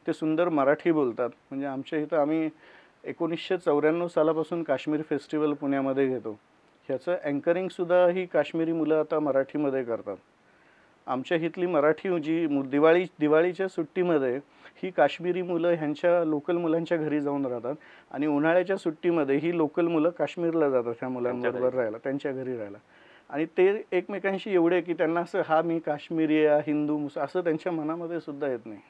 ते सुंदर मराठी बोलतात. म्हणजे आमच्या इथं आम्ही 1994 सालापासून काश्मीर फेस्टिवल पुण्यामध्ये घेतो. ह्याचं अँकरिंगसुद्धा ही काश्मीरी मुलं आता मराठीमध्ये करतात. आमच्या इथली मराठी जी दिवाळीच्या सुट्टीमध्ये ही काश्मीरी मुलं ह्यांच्या लोकल मुलांच्या घरी जाऊन राहतात आणि उन्हाळ्याच्या सुट्टीमध्ये ही लोकल मुलं काश्मीरला जातात ह्या मुलांबरोबर राहायला, त्यांच्या घरी राहायला. आणि ते एकमेकांशी एवढे की त्यांना असं हा मी काश्मीरी आहे, हिंदू असं त्यांच्या मनामध्ये सुद्धा येत नाही.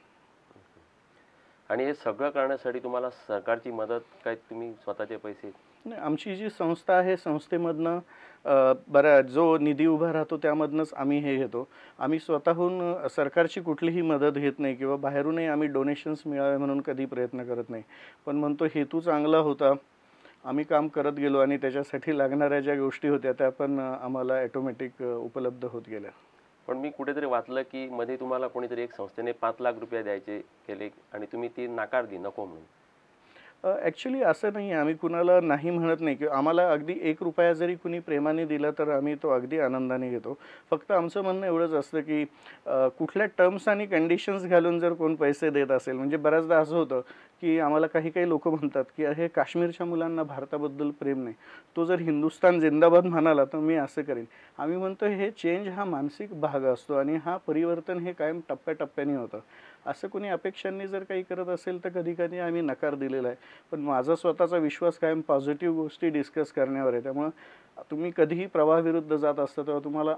आणि हे सगळं करण्यासाठी तुम्हाला सरकारची मदत काय, तुम्ही स्वतःचे पैसे? नाही, आमची जी संस्था आहे संस्थेमधनं जो निधी उभा राहतो त्यामधनंच आम्ही हे घेतो. आम्ही स्वतःहून सरकारची कुठलीही मदत घेत नाही किंवा बाहेरूनही आम्ही डोनेशन्स मिळावे म्हणून कधी प्रयत्न करत नाही. पण म्हणतो हेतू चांगला होता, आम्ही काम करत गेलो आणि त्याच्यासाठी लागणाऱ्या ज्या गोष्टी होत्या त्या पण आम्हाला ऑटोमॅटिक उपलब्ध होत गेल्या. पण मी कुठेतरी वाचलं की मध्ये तुम्हाला कोणीतरी एक संस्थेने 5 लाख रुपये द्यायचे केले आणि तुम्ही ती नाकार दी, नको म्हणून. ॲक्च्युली असं नाही आहे, आम्ही कुणाला नाही म्हणत नाही किंवा आम्हाला अगदी ₹1 जरी कुणी प्रेमाने दिला तर आम्ही तो अगदी आनंदाने घेतो. फक्त आमचं म्हणणं एवढंच असतं की कुठल्या टर्म्स आणि कंडिशन्स घालून जर कोण पैसे देत असेल, म्हणजे बऱ्याचदा असं होतं की आम्हाला काही लोकं म्हणतात की अरे काश्मीरच्या मुलांना भारताबद्दल प्रेम नाही, तो जर हिंदुस्तान जिंदाबाद म्हणाला तर मी असं करेन. आम्ही म्हणतो हे चेंज हा मानसिक भाग असतो आणि हा परिवर्तन हे कायम टप्प्याटप्प्याने होतं. असं कोणी अपेक्षांनी जर काही करत असेल तर कधी आम्ही नकार दिलेला आहे. पण माझा स्वतःचा विश्वास कायम पॉझिटिव्ह गोष्टी डिस्कस करण्यावर आहे. त्यामुळं तुम्ही कधीही प्रवाहाविरुद्ध जात असता तेव्हा तुम्हाला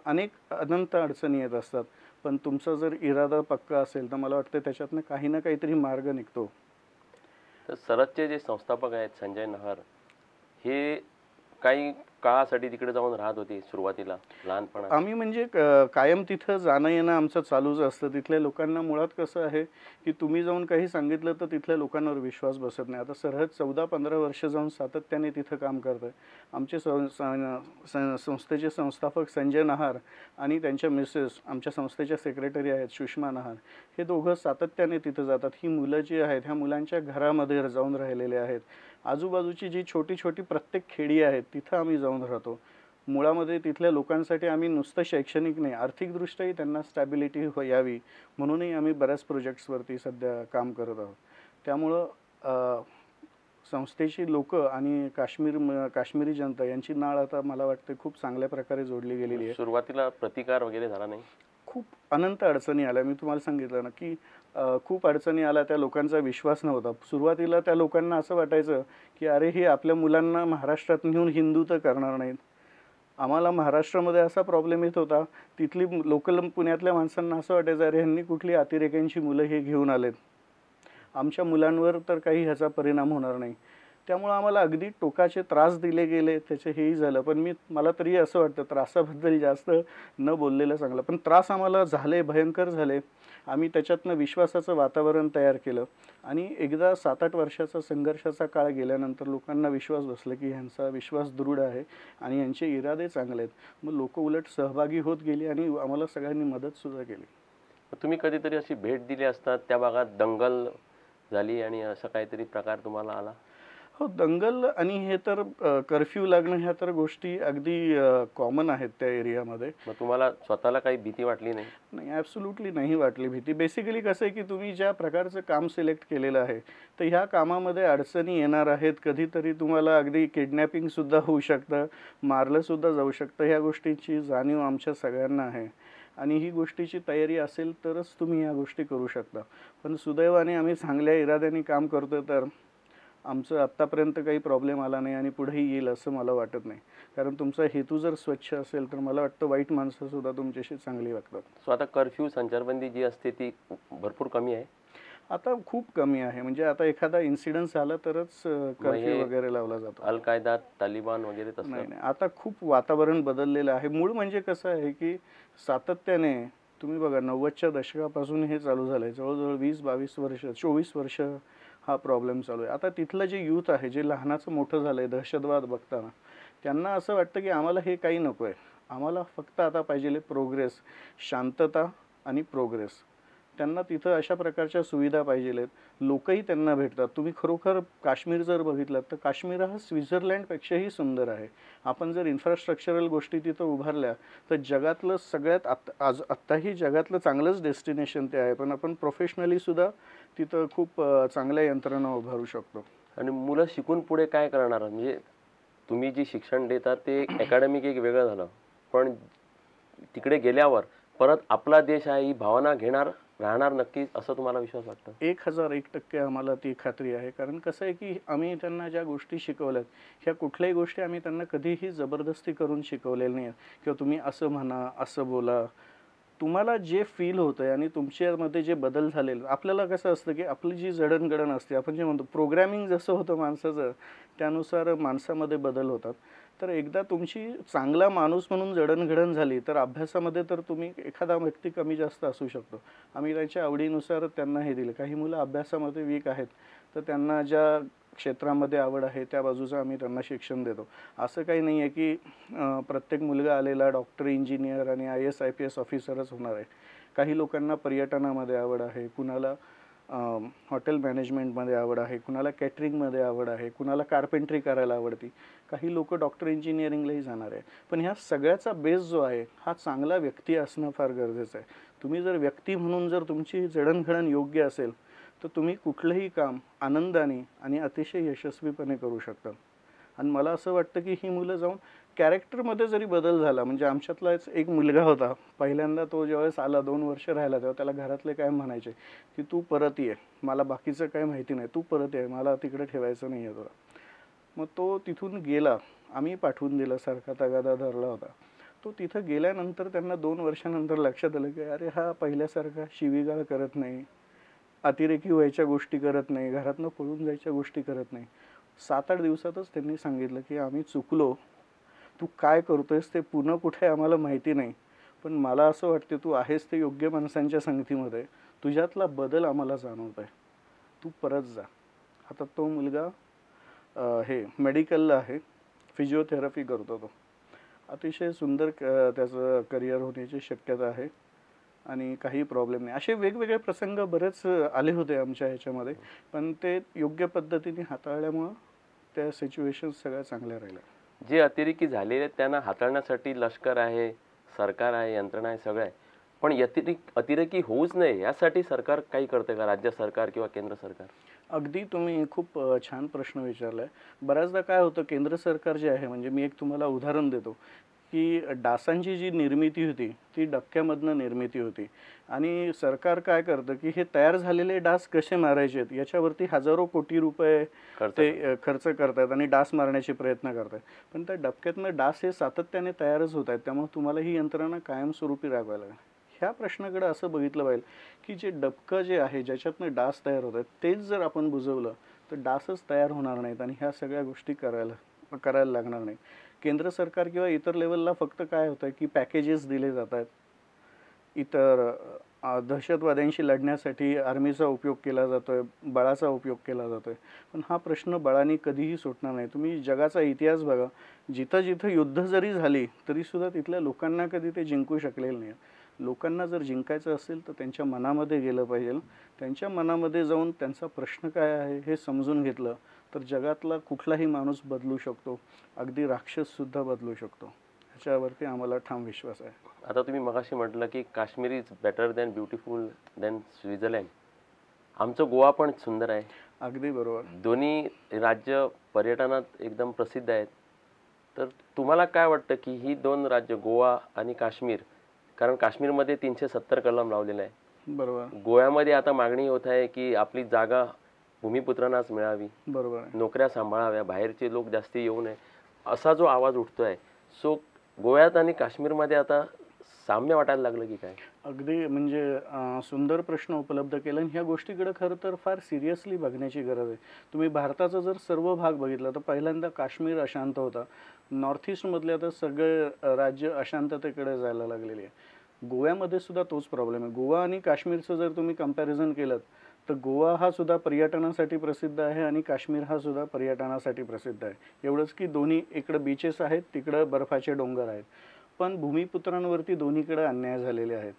अनंत अडचणी येत असतात. पण तुमचा जर इरादा पक्का असेल तर मला वाटतं त्याच्यातनं काही ना काहीतरी मार्ग निघतो. तर सरतचे जे संस्थापक आहेत संजय नहर, हे काही काळासाठी तिकडे जाऊन राहत होते सुरुवातीला लहानपणात. आम्ही म्हणजे कायम तिथं जाणं येणं आमचं चालूच असतं. तिथल्या लोकांना मुळात कसं आहे की तुम्ही जाऊन काही सांगितलं तर तिथल्या लोकांवर विश्वास बसत नाही. आता सरहद 14-15 वर्ष जाऊन सातत्याने तिथं काम करतोय. आमचे संस्थेचे संस्थापक संजय नहार आणि त्यांच्या मिसेस आमच्या संस्थेच्या सेक्रेटरी आहेत सुषमा नहार, हे दोघं सातत्याने तिथं जातात. ही मुलं जी आहेत ह्या मुलांच्या घरामध्ये जाऊन राहिलेले आहेत. आजूबाजूची जी छोटी प्रत्येक खेडी आहेत तिथं आम्ही जाऊन राहतो. मुळामध्ये तिथल्या लोकांसाठी आम्ही नुसतं शैक्षणिक नाही, आर्थिकदृष्ट्याही त्यांना स्टॅबिलिटी यावी म्हणूनही आम्ही बऱ्याच प्रोजेक्ट्सवरती सध्या काम करत आहोत. त्यामुळं संस्थेची लोकं आणि काश्मीरी जनता यांची नाळ आता मला वाटते खूप चांगल्या प्रकारे जोडली गेलेली आहे. सुरुवातीला प्रतिकार वगैरे झाला नाही? खूप अनंत अडचणी आल्या. मी तुम्हाला सांगितलं ना की खूप अडचणी आल्या. त्या लोकांचा विश्वास नव्हता. सुरुवातीला त्या लोकांना असं वाटायचं की अरे हे आपल्या मुलांना महाराष्ट्रात नेऊन हिंदू तर करणार नाहीत. आम्हाला महाराष्ट्रामध्ये असा प्रॉब्लेम येत होता, तिथली लोकल पुण्यातल्या माणसांना असं वाटायचं अरे ह्यांनी कुठली अतिरेक्यांची मुलं हे घेऊन आलेत, आमच्या मुलांवर तर काही ह्याचा परिणाम होणार नाही. त्यामुळं आम्हाला अगदी टोकाचे त्रास दिले गेले, त्याचं हेही झालं. पण मला तरी असं वाटतं त्रासाबद्दल जास्त न बोललेलं चांगलं. पण त्रास आम्हाला झाले, भयंकर झाले. आम्ही त्याच्यातनं विश्वासाचं वातावरण तयार केलं आणि एकदा 7-8 वर्षाचा संघर्षाचा काळ गेल्यानंतर लोकांना विश्वास बसला की ह्यांचा विश्वास दृढ आहे आणि यांचे इरादे चांगले आहेत. मग लोकं उलट सहभागी होत गेली आणि आम्हाला सगळ्यांनी मदतसुद्धा केली. तुम्ही कधीतरी अशी भेट दिली असतात त्या भागात दंगल झाली आणि असा काहीतरी प्रकार तुम्हाला आला? हो, दंगल आणि हे तर कर्फ्यू लागणं ह्या तर गोष्टी अगदी कॉमन आहेत त्या एरियामध्ये. मग तुम्हाला स्वतःला काही भीती वाटली नाही? नाही, ॲब्सोल्युटली नाही वाटली भीती. बेसिकली कसं आहे की तुम्ही ज्या प्रकारचं काम सिलेक्ट केलेलं आहे तर ह्या कामामध्ये अडचणी येणार आहेत. कधीतरी तुम्हाला अगदी किडनॅपिंगसुद्धा होऊ शकतं, मारलंसुद्धा जाऊ शकतं. ह्या गोष्टींची जाणीव आमच्या सगळ्यांना आहे आणि ही गोष्टीची तयारी असेल तरच तुम्ही ह्या गोष्टी करू शकता. पण सुदैवाने आम्ही चांगल्या इराद्याने काम करतो तर आमचं आत्तापर्यंत काही प्रॉब्लेम आला नाही आणि पुढेही येईल असं मला वाटत नाही. कारण तुमचा हेतू जर स्वच्छ असेल तर मला वाटतं वाईट माणसंसुद्धा तुमच्याशी चांगली वागतात. सो आता कर्फ्यू संचारबंदी जी असते ती भरपूर कमी आहे? आता खूप कमी आहे. म्हणजे आता एखादा इन्सिडन्स झाला तरच कर्फ्यू वगैरे लावला जातो. अल-कायदा, तालिबान वगैरे तसं? नाही, आता खूप वातावरण बदललेलं आहे. मूळ म्हणजे कसं आहे की सातत्याने तुम्ही बघा 90च्या दशकापासून हे चालू झालं आहे. जवळजवळ 20-22 वर्ष, 24 वर्ष हा प्रॉब्लेम चालू आहे. आता तिथलं जे यूथ आहे, जे लहानाचं मोठं झालं आहे दहशतवाद बघताना, त्यांना असं वाटतं की आम्हाला हे काही नको आहे. आम्हाला फक्त आता पाहिजे प्रोग्रेस, शांतता आणि प्रोग्रेस. त्यांना तिथं अशा प्रकारच्या सुविधा पाहिजे आहेत. लोकही त्यांना भेटतात. तुम्ही खरोखर काश्मीर जर बघितलात तर काश्मीर हा स्वित्झर्लंडपेक्षाही सुंदर आहे. आपण जर इन्फ्रास्ट्रक्चरल गोष्टी तिथं उभारल्या तर जगातलं सगळ्यात आत्ताही जगातलं चांगलंच डेस्टिनेशन ते आहे. पण आपण प्रोफेशनलीसुद्धा तिथं खूप चांगल्या यंत्रणा उभारू शकतो. आणि मुलं शिकून पुढे काय करणार? म्हणजे तुम्ही जे शिक्षण देता ते अकॅडमिक एक वेगळं झालं, पण तिकडे गेल्यावर परत आपला देश आहे ही भावना घेणार राहणार नक्कीच, असं तुम्हाला विश्वास वाटतं? 1001% आम्हाला ती खात्री आहे. कारण कसं आहे, की आम्ही त्यांना ज्या गोष्टी शिकवल्यात, ह्या कुठल्याही गोष्टी आम्ही त्यांना कधीही जबरदस्ती करून शिकवलेल्या नाही आहेत किंवा तुम्ही असं म्हणा, असं बोला. तुम्हाला जे फील होतंय आणि तुमच्यामध्ये जे बदल झालेले, आपल्याला कसं असतं, की आपली जी जडणघडण असते, आपण जे म्हणतो प्रोग्रॅमिंग जसं होतं माणसाचं, त्यानुसार माणसामध्ये बदल होतात. तर एकदा तुमची चांगला माणूस म्हणून जडणघडण झाली, तर अभ्यासामध्ये तर तुम्ही एखादा व्यक्ती कमी जास्त असू शकतो. आम्ही त्यांच्या आवडीनुसार त्यांना हे दिलं. काही मुलं अभ्यासामध्ये वीक आहेत, तर त्यांना ज्या क्षेत्रामध्ये आवड आहे त्या बाजूचं आम्ही त्यांना शिक्षण देतो. असं काही नाही आहे, की प्रत्येक मुलगा आलेला डॉक्टर, इंजिनियर आणि IAS, IPS ऑफिसरच होणार आहे. काही लोकांना पर्यटनामध्ये आवड आहे, कुणाला हॉटेल मॅनेजमेंटमध्ये आवड आहे, कुणाला कॅटरिंगमध्ये आवड आहे, कुणाला कार्पेंट्री करायला आवडते. काही लोकं डॉक्टर इंजिनिअरिंगलाही जाणार आहे. पण ह्या सगळ्याचा बेस जो आहे, हा चांगला व्यक्ती असणं फार गरजेचं आहे. तुम्ही जर व्यक्ती म्हणून जर तुमची जडणघडण योग्य असेल, तर तुम्ही कुठलंही काम आनंदाने आणि अतिशय यशस्वीपणे करू शकता. आणि मला असं वाटतं, की ही मुलं जाऊन कॅरेक्टरमध्ये जरी बदल झाला, म्हणजे आमच्यातलाच एक मुलगा होता. पहिल्यांदा तो ज्यावेळेस आला 2 वर्ष राहिला, तेव्हा त्याला घरातले काय म्हणायचे, की "तू परत ये. मला बाकीचं काही माहिती नाही. तू परत ये. मला तिकडे ठेवायचं नाही आहे तुला." मग तो तिथून गेला. आम्ही पाठवून दिला, सारखा तगादा धरला होता. तो तिथं गेल्यानंतर त्यांना 2 वर्षानंतर लक्षात आलं, की अरे हा पहिल्यासारखा शिवीगाळ करत नाही, अतिरेकी व्हायच्या गोष्टी करत नाही, घरातनं पळून जायच्या गोष्टी करत नाही. 7-8 दिवसातच त्यांनी सांगितलं, की आम्ही चुकलो. तू काय करतोयस ते पुन्हा कुठे आम्हाला माहिती नाही. पण मला असं वाटते तू आहेस ते योग्य माणसांच्या संगतीमध्ये. तुझ्यातला बदल आम्हाला जाणवतोय. तू परत जा. आता तो मुलगा हे मेडिकलला आहे. फिजिओथेरपी करतो तो. अतिशय सुंदर त्याचं करिअर होण्याची शक्यता आहे आणि काही प्रॉब्लेम नाही. असे वेगवेगळे प्रसंग बरेच आले होते आमच्या ह्याच्यामध्ये. पण ते योग्य पद्धतीने हाताळल्यामुळं त्या सिच्युएशन्स सगळ्या चांगल्या राहिल्या. जे अतिरेकी झालेले आहेत त्यांना हाताळण्यासाठी लष्कर आहे, सरकार आहे, यंत्रणा आहे, सगळं आहे. पण अतिरेकी होऊच नये यासाठी सरकार काही करते का? राज्य सरकार किंवा केंद्र सरकार? अगदी तुम्ही खूप छान प्रश्न विचारलाय. बऱ्याचदा काय होतं, केंद्र सरकार जे आहे, म्हणजे मी एक तुम्हाला उदाहरण देतो, की डासांची जी निर्मिती होती, ती डबक्यामधनं निर्मिती होती आणि सरकार काय करतं, की हे तयार झालेले डास कसे मारायचेत याच्यावरती हजारो कोटी रुपये खर्च ते करतात. खर्च करतायत आणि डास मारण्याचे प्रयत्न करतायत. पण त्या डबक्यातनं डास हे सातत्याने तयारच होत आहेत. त्यामुळे तुम्हाला ही यंत्रणा कायमस्वरूपी राबवायला लागेल. ह्या प्रश्नाकडे असं बघितलं पाहिजे, की जे डबकं जे आहे, ज्याच्यातनं डास तयार होत आहेत, तेच जर आपण बुजवलं, तर डासच तयार होणार नाहीत आणि ह्या सगळ्या गोष्टी करायला करायला लागणार नाहीत. केंद्र सरकार किंवा इतर लेव्हलला फक्त काय होतं, की पॅकेजेस दिले जात आहेत. इतर दहशतवाद्यांशी लढण्यासाठी आर्मीचा उपयोग केला जातोय, बळाचा उपयोग केला जातोय. पण हा प्रश्न बळाने कधीही सुटणार नाही. तुम्ही जगाचा इतिहास बघा. जिथं-जिथं युद्ध जरी झाली, तरीसुद्धा तिथल्या लोकांना कधी ते जिंकू शकलेले नाही. लोकांना जर जिंकायचं असेल, तर त्यांच्या मनामध्ये गेलं पाहिजे. त्यांच्या मनामध्ये जाऊन त्यांचा प्रश्न काय आहे, हे समजून घेतलं, तर जगातला कुठलाही माणूस बदलू शकतो. अगदी राक्षससुद्धा बदलू शकतो. ह्याच्यावरती आम्हाला ठाम विश्वास आहे. आता तुम्ही मगाशी म्हटलं की Kashmir is better than beautiful than Switzerland. आमचं गोवा पण सुंदर आहे. अगदी बरोबर. दोन्ही राज्य पर्यटनात एकदम प्रसिद्ध आहेत. तर तुम्हाला काय वाटतं की ही 2 राज्य गोवा आणि काश्मीर, कारण काश्मीरमध्ये 370 कलम लावलेलं आहे. बरोबर. गोव्यामध्ये आता मागणी होत आहे की आपली जागा भूमिपुत्रांनाच मिळावी, बरोबर आहे. नोकऱ्या सांभाळाव्या, बाहेरचे लोक जास्ती येऊ नये, असा जो आवाज उठतोय. सो गोव्यात आणि काश्मीरमध्ये आता साम्य वाटायला लागलं की काय? अगदी म्हणजे सुंदर प्रश्न उपलब्ध केला आणि ह्या गोष्टीकडे खरं तर फार सिरियसली बघण्याची गरज आहे. तुम्ही भारताचा जर सर्व भाग बघितला तर पहिल्यांदा काश्मीर अशांत होता. नॉर्थ ईस्टमधले आता सगळे राज्य अशांततेकडे जायला लागलेली आहे. गोव्यामध्ये सुद्धा तोच प्रॉब्लेम आहे. गोवा आणि काश्मीरचं जर तुम्ही कंपॅरिझन केलं, तर गोवा हा सुद्धा पर्यटनासाठी प्रसिद्ध आहे आणि काश्मीर हा सुद्धा पर्यटनासाठी प्रसिद्ध आहे. एवढंच की दोन्ही इकडं बीचेस आहेत, तिकडं बर्फाचे डोंगर आहेत. पण भूमिपुत्रांवरती दोन्हीकडे अन्याय झालेले आहेत.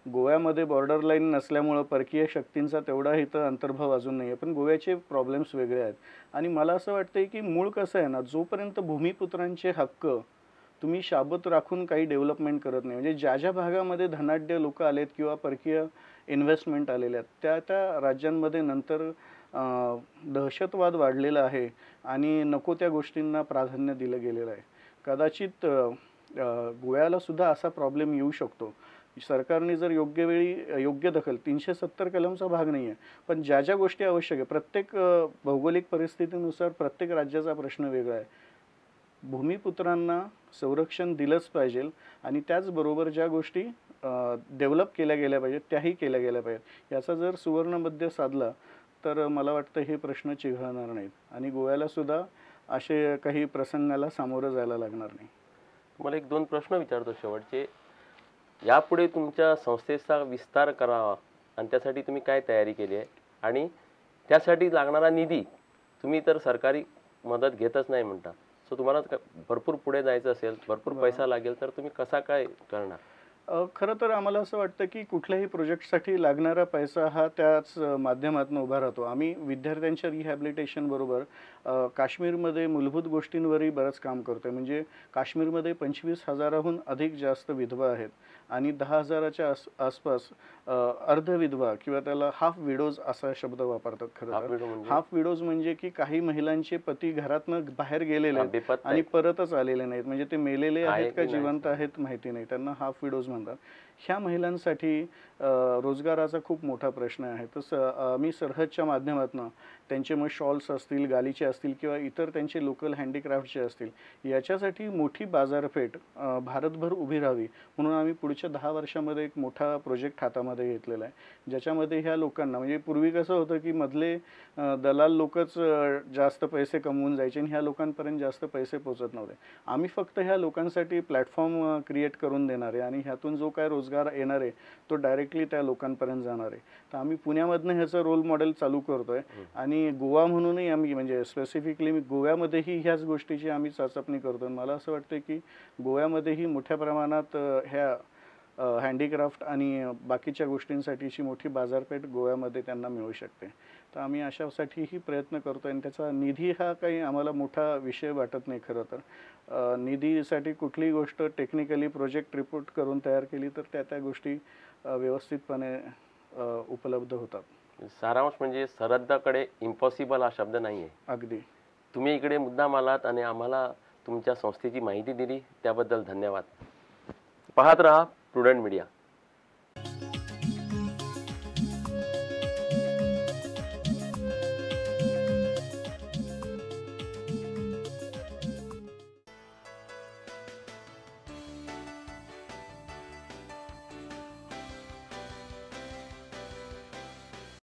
गोव्यामध्ये बॉर्डर लाईन नसल्यामुळं परकीय शक्तींचा तेवढा इथं अंतर्भाव अजून नाही आहे. पण गोव्याचे प्रॉब्लेम्स वेगळे आहेत आणि मला असं वाटतंय की मूळ कसं आहे ना, जोपर्यंत भूमिपुत्रांचे हक्क तुम्ही शाबत राखून काही डेव्हलपमेंट करत नाही. म्हणजे ज्या ज्या भागामध्ये धनाढ्य लोक आलेत किंवा परकीय इन्व्हेस्टमेंट आलेल्या आहेत त्या त्या राज्यांमध्ये नंतर दहशतवाद वाढलेला आहे आणि नको त्या गोष्टींना प्राधान्य दिलं गेलेलं आहे. कदाचित गोव्याला सुद्धा असा प्रॉब्लेम येऊ शकतो. सरकारने जर योग्य वेळी योग्य दखल 370 कलमचा भाग नाही आहे, पण ज्या ज्या गोष्टी आवश्यक आहे प्रत्येक भौगोलिक परिस्थितीनुसार प्रत्येक राज्याचा प्रश्न वेगळा आहे. भूमिपुत्रांना संरक्षण दिलंच पाहिजे आणि त्याचबरोबर ज्या गोष्टी डेव्हलप केल्या गेल्या पाहिजेत त्याही केल्या गेल्या पाहिजेत. याचा जर सुवर्णमध्य साधला तर मला वाटतं हे प्रश्न चिघळणार नाहीत आणि गोव्याला सुद्धा असे काही प्रसंगाला सामोरं जायला लागणार नाही. मला एक दोन प्रश्न विचारतो शेवटचे. यापुढे तुमच्या संस्थेचा विस्तार करावा आणि त्यासाठी तुम्ही काय तयारी केली आहे आणि त्यासाठी लागणारा निधी तुम्ही तर सरकारी मदत घेतच नाही म्हणता, सो तुम्हाला भरपूर पुढे जायचं असेल, भरपूर पैसा लागेल, तर तुम्ही कसा काय करणार? खरं तर आम्हाला असं वाटतं की कुठल्याही प्रोजेक्टसाठी लागणारा पैसा हा त्याच माध्यमातून उभा राहतो. आम्ही विद्यार्थ्यांच्या रिहॅबिलिटेशन बरोबर काश्मीरमध्ये मूलभूत गोष्टींवरही बरंच काम करतोय. म्हणजे काश्मीरमध्ये 25,000हून अधिक जास्त विधवा आहेत आणि 10,000च्या आसपास अर्धविधवा किंवा त्याला हाफ विडोज असा शब्द वापरतात. खरं तर हाफ विडोज म्हणजे की काही महिलांचे पती घरातनं बाहेर गेलेले आहेत आणि परतच आलेले नाहीत. म्हणजे ते मेलेले आहेत का जिवंत आहेत माहिती नाही, त्यांना हाफ विडोज म्हणतात. ह्या महिलांसाठी रोजगाराचा खूप मोठा प्रश्न आहे. तर मी सरहदच्या माध्यमातून त्यांचे मग शॉल्स असतील, गालीचे असतील किंवा इतर त्यांचे लोकल हँडीक्राफ्टचे असतील याच्यासाठी मोठी बाजारपेठ भारतभर उभी राहावी म्हणून आम्ही पुढच्या 10 वर्षामध्ये एक मोठा प्रोजेक्ट हातामध्ये घेतलेला आहे. ज्याच्यामध्ये ह्या लोकांना, म्हणजे पूर्वी कसं होतं की मधले दलाल लोकच जास्त पैसे कमवून जायचे आणि ह्या लोकांपर्यंत जास्त पैसे पोचत नव्हते. आम्ही फक्त ह्या लोकांसाठी प्लॅटफॉर्म क्रिएट करून देणार आहे आणि ह्यातून जो काय रोजगार येणार आहे तो डायरेक्टली त्या लोकांपर्यंत जाणार आहे. तर आम्ही पुण्यामधनं ह्याचं रोल मॉडेल चालू करतोय आणि गोवा म्हणूनही आम्ही, म्हणजे स्पेसिफिकली मी गोव्यामध्येही ह्याच गोष्टीची आम्ही चाचपणी करतो. मला असं वाटतं की गोव्यामध्येही मोठ्या प्रमाणात ह्या हँडीक्राफ्ट आणि बाकीच्या गोष्टींसाठीची मोठी बाजारपेठ गोव्यामध्ये त्यांना मिळू शकते. तर आम्ही अशासाठीही प्रयत्न करतो आणि त्याचा निधी हा काही आम्हाला मोठा विषय वाटत नाही. खरं तर निधीसाठी कुठलीही गोष्ट टेक्निकली प्रोजेक्ट रिपोर्ट करून तयार केली तर त्या त्या गोष्टी व्यवस्थितपणे उपलब्ध होतात. सारांश म्हणजे सरहद्दाकडे इम्पॉसिबल हा शब्द नाही आहे. अगदी. तुम्ही इकडे मुद्दाम आलात आणि आम्हाला तुमच्या संस्थेची माहिती दिली त्याबद्दल धन्यवाद. पाहत रहा प्रुडंट मीडिया.